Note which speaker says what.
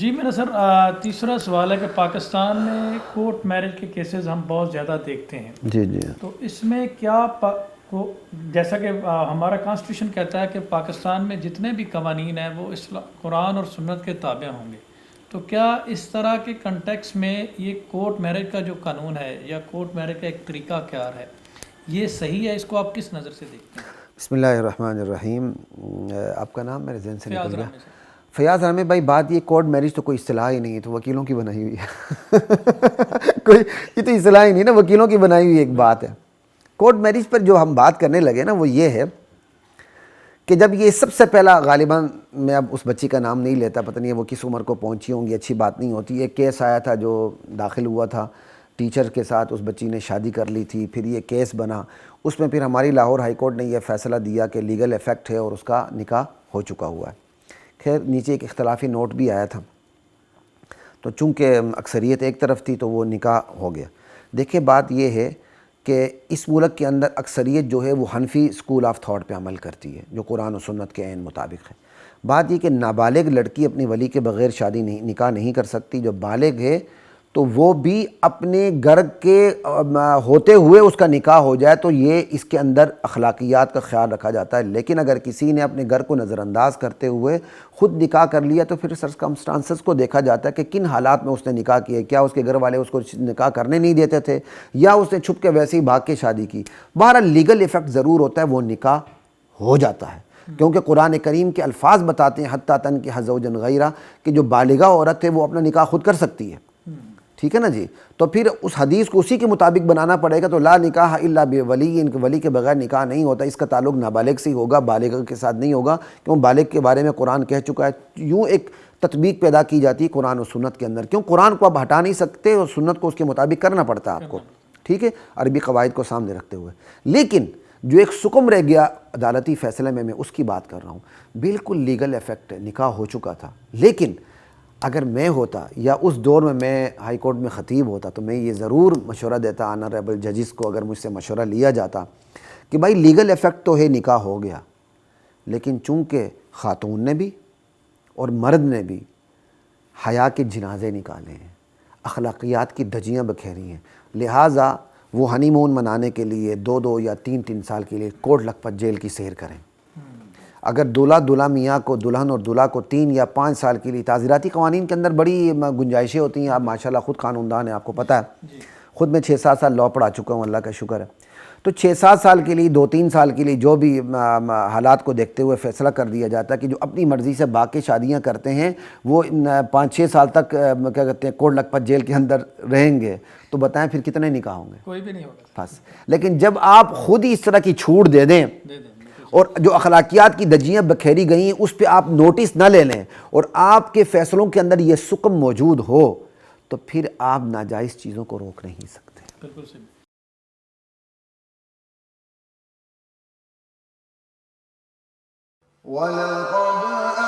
Speaker 1: جی میرا سر تیسرا سوال ہے کہ پاکستان میں کورٹ میرج کے کیسز ہم بہت زیادہ دیکھتے ہیں،
Speaker 2: جی جی
Speaker 1: تو اس میں کیا جیسا کہ ہمارا کانسٹیٹیوشن کہتا ہے کہ پاکستان میں جتنے بھی قوانین ہیں وہ قرآن اور سنت کے تابع ہوں گے، تو کیا اس طرح کے کنٹیکس میں یہ کورٹ میرج کا جو قانون ہے یا کورٹ میرج کا ایک طریقہ کار ہے یہ صحیح ہے؟ اس کو آپ کس نظر سے دیکھتے ہیں؟
Speaker 2: بسم اللہ الرحمن الرحیم۔ آپ کا نام میرے ذہن سے
Speaker 1: فیاض
Speaker 2: نکل گیا۔
Speaker 1: رحمی سر۔
Speaker 2: فیاض رحمی بھائی، بات یہ کورٹ میرج تو کوئی اصطلاح ہی نہیں ہے، تو وکیلوں کی بنائی ہوئی ہے کوئی یہ تو اصطلاح ہی نہیں نا، وکیلوں کی بنائی ہوئی ایک بات ہے۔ کورٹ میرج پر جو ہم بات کرنے لگے نا وہ یہ ہے کہ جب یہ سب سے پہلا، غالباً میں اب اس بچی کا نام نہیں لیتا، پتہ نہیں وہ کس عمر کو پہنچی ہوں گی، اچھی بات نہیں ہوتی، ایک کیس آیا تھا جو داخل ہوا تھا ٹیچر کے ساتھ، اس بچی نے شادی کر لی تھی، پھر یہ کیس بنا، اس میں پھر ہماری لاہور ہائی کورٹ نے یہ فیصلہ دیا کہ لیگل ایفیکٹ ہے اور اس کا نکاح ہو چکا ہوا ہے۔ خیر نیچے ایک اختلافی نوٹ بھی آیا تھا، تو چونکہ اکثریت ایک طرف تھی تو وہ نکاح ہو گیا۔ دیکھیں بات یہ ہے کہ اس ملک کے اندر اکثریت جو ہے وہ حنفی اسکول آف تھاٹ پہ عمل کرتی ہے، جو قرآن و سنت کے عین مطابق ہے۔ بات یہ کہ نابالغ لڑکی اپنی ولی کے بغیر شادی نہیں، نکاح نہیں کر سکتی، جو بالغ ہے تو وہ بھی اپنے گھر کے ہوتے ہوئے اس کا نکاح ہو جائے تو یہ اس کے اندر اخلاقیات کا خیال رکھا جاتا ہے۔ لیکن اگر کسی نے اپنے گھر کو نظر انداز کرتے ہوئے خود نکاح کر لیا تو پھر سرکمسٹانسز کو دیکھا جاتا ہے کہ کن حالات میں اس نے نکاح کیے، کیا اس کے گھر والے اس کو نکاح کرنے نہیں دیتے تھے یا اس نے چھپ کے ویسے ہی بھاگ کے شادی کی۔ بہرحال لیگل ایفیکٹ ضرور ہوتا ہے، وہ نکاح ہو جاتا ہے، کیونکہ قرآن کریم کے الفاظ بتاتے ہیں حتیٰ تنکح زوجا غیرہ، کہ جو بالغہ عورت ہے وہ اپنا نکاح خود کر سکتی ہے، ٹھیک ہے نا جی۔ تو پھر اس حدیث کو اسی کے مطابق بنانا پڑے گا، تو لا نکاح الا بولی، ان کے ولی کے بغیر نکاح نہیں ہوتا، اس کا تعلق نابالغ سے ہی ہوگا، بالغ کے ساتھ نہیں ہوگا، کیوں بالغ کے بارے میں قرآن کہہ چکا ہے۔ یوں ایک تطبیق پیدا کی جاتی ہے قرآن و سنت کے اندر، کیوں قرآن کو آپ ہٹا نہیں سکتے اور سنت کو اس کے مطابق کرنا پڑتا ہے آپ کو، ٹھیک ہے، عربی قواعد کو سامنے رکھتے ہوئے۔ لیکن جو ایک سکم رہ گیا عدالتی فیصلے میں اس کی بات کر رہا ہوں، بالکل لیگل ایفیکٹ ہے، نکاح ہو چکا تھا۔ لیکن اگر میں ہوتا یا اس دور میں ہائی کورٹ میں خطیب ہوتا تو میں یہ ضرور مشورہ دیتا آنریبل ججز کو، اگر مجھ سے مشورہ لیا جاتا کہ بھائی لیگل ایفیکٹ تو ہے، نکاح ہو گیا، لیکن چونکہ خاتون نے بھی اور مرد نے بھی حیا کے جنازے نکالے ہیں، اخلاقیات کی دھجیاں بکھیری ہیں، لہٰذا وہ ہنی مون منانے کے لیے 2 یا 3 سال کے لیے کوٹ لکھپت جیل کی سیر کریں۔ اگر دلہا میاں کو، دلہن اور دلہا کو 3 یا 5 سال کے لیے، تعزیراتی قوانین کے اندر بڑی گنجائشیں ہوتی ہیں، آپ ماشاءاللہ خود قانوندان ہیں، آپ کو پتہ ہے، خود میں 6-7 سال لاء پڑھا چکا ہوں، اللہ کا شکر ہے۔ تو 6-7 سال کے لیے، 2-3 سال کے لیے جو بھی حالات کو دیکھتے ہوئے فیصلہ کر دیا جاتا ہے کہ جو اپنی مرضی سے باقی شادیاں کرتے ہیں وہ 5-6 سال تک کیا کہتے ہیں کوٹ لکھپت جیل کے اندر رہیں گے، تو بتائیں پھر کتنے نکاح ہوں گے؟
Speaker 1: کوئی بھی نہیں ہوگا
Speaker 2: بس۔ لیکن جب آپ خود ہی اس طرح کی چھوٹ دے دیں اور جو اخلاقیات کی دھجیاں بکھیری گئی ہیں اس پہ آپ نوٹس نہ لے لیں اور آپ کے فیصلوں کے اندر یہ سکم موجود ہو، تو پھر آپ ناجائز چیزوں کو روک نہیں سکتے۔
Speaker 1: بالکل صحیح۔
Speaker 3: وَلَقَدْ